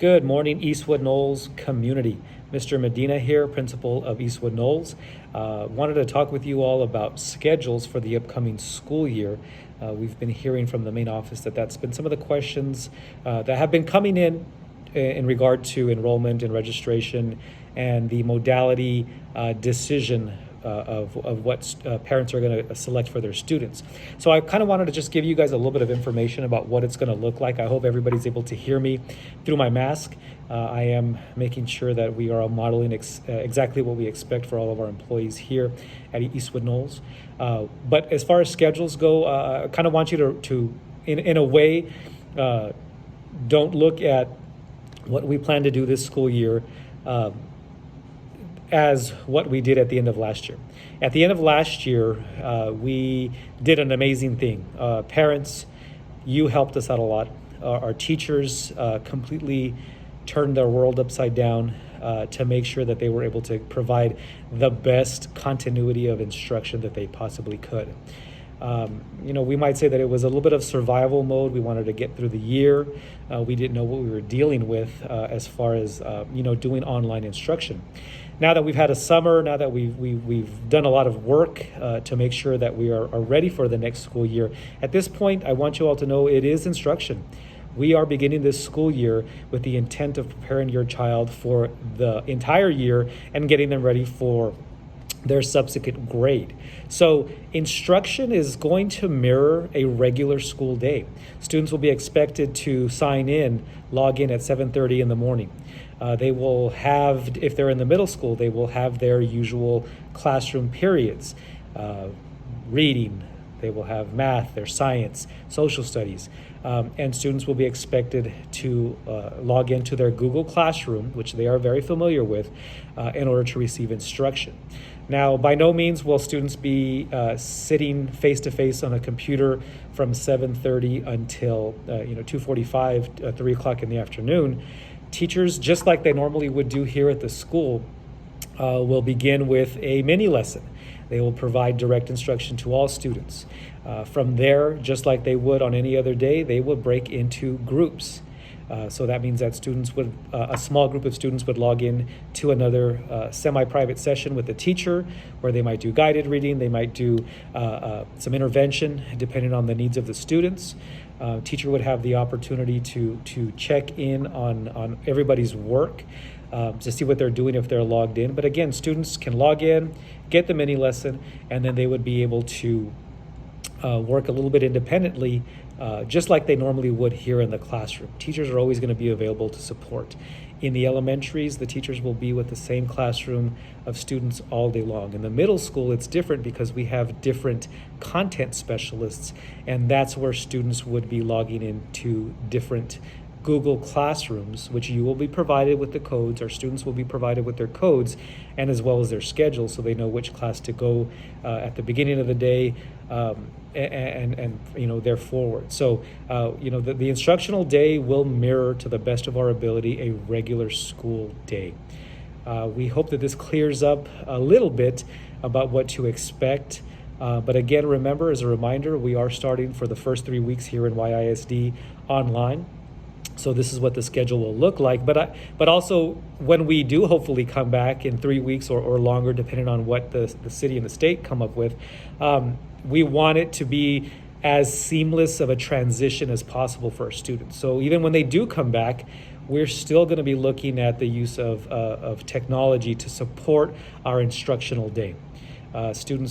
Good morning, Eastwood Knolls community. Mr. Medina here, principal of Eastwood Knolls. Wanted to talk with you all about schedules for the upcoming school year. We've been hearing from the main office that's been some of the questions that have been coming in regard to enrollment and registration and the modality decision of what parents are going to select for their students. So I kind of wanted to just give you guys a little bit of information about what it's going to look like. I hope everybody's able to hear me through my mask. I am making sure that we are modeling exactly what we expect for all of our employees here at Eastwood Knolls. But as far as schedules go, I kind of want you to in a way, don't look at what we plan to do this school year as what we did at the end of last year. At the end of last year, we did an amazing thing. Parents, you helped us out a lot. Our teachers completely turned their world upside down to make sure that they were able to provide the best continuity of instruction that they possibly could. We might say that it was a little bit of survival mode. We wanted to get through the year. We didn't know what we were dealing with as far as doing online instruction. Now that we've had a summer, now that we've done a lot of work to make sure that we are ready for the next school year. At this point, I want you all to know it is instruction. We are beginning this school year with the intent of preparing your child for the entire year and getting them ready for their subsequent grade. So instruction is going to mirror a regular school day. Students will be expected to log in at 7:30 in the morning. They will have, if they're in the middle school, they will have their usual classroom periods, reading, they will have math, their science, social studies, and students will be expected to log into their Google Classroom, which they are very familiar with, in order to receive instruction. Now, by no means will students be sitting face-to-face on a computer from 7:30 until 2:45, 3 o'clock in the afternoon. Teachers, just like they normally would do here at the school, will begin with a mini lesson. They will provide direct instruction to all students. From there, just like they would on any other day, they will break into groups. So that means that a small group of students would log in to another semi-private session with the teacher, where they might do guided reading, they might do some intervention depending on the needs of the students. Teacher would have the opportunity to check in on everybody's work to see what they're doing if they're logged in. But again, students can log in, get the mini lesson, and then they would be able to work a little bit independently, just like they normally would here in the classroom. Teachers are always going to be available to support. In the elementaries, the teachers will be with the same classroom of students all day long. In the middle school, it's different because we have different content specialists, and that's where students would be logging into different Google Classrooms, which you will be provided with the codes. Our students will be provided with their codes and as well as their schedule, so they know which class to go at the beginning of the day and there forward. So the instructional day will mirror, to the best of our ability, a regular school day. We hope that this clears up a little bit about what to expect. But again, remember, as a reminder, we are starting for the first 3 weeks here in YISD online. So this is what the schedule will look like. But also, when we do hopefully come back in 3 weeks or longer, depending on what the city and the state come up with, we want it to be as seamless of a transition as possible for our students. So even when they do come back, we're still going to be looking at the use of technology to support our instructional day. Students